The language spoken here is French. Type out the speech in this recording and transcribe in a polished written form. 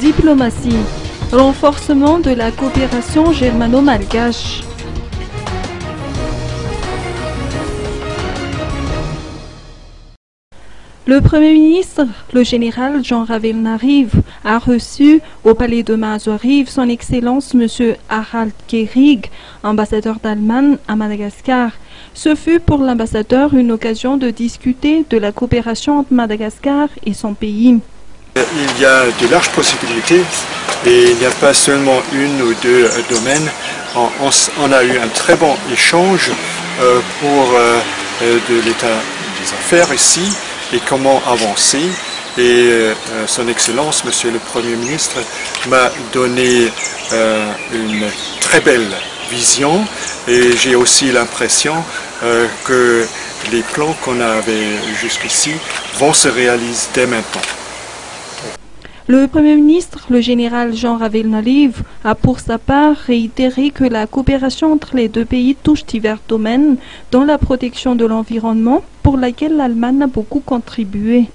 diplomatie, renforcement de la coopération germano-malgache. Le Premier ministre, le général Jean Ravelnarive, a reçu au palais de Mazou-Rive son Excellence M. Harald Kehrig, ambassadeur d'Allemagne à Madagascar. Ce fut pour l'ambassadeur une occasion de discuter de la coopération entre Madagascar et son pays. Il y a de larges possibilités et il n'y a pas seulement une ou deux domaines. On a eu un très bon échange pour de l'état des affaires ici et comment avancer. Et son Excellence, Monsieur le Premier ministre, m'a donné une très belle vision et j'ai aussi l'impression que les plans qu'on avait jusqu'ici vont se réaliser dès maintenant. Le Premier ministre, le général Jean Ravelnarive, a pour sa part réitéré que la coopération entre les deux pays touche divers domaines, dont la protection de l'environnement, pour laquelle l'Allemagne a beaucoup contribué.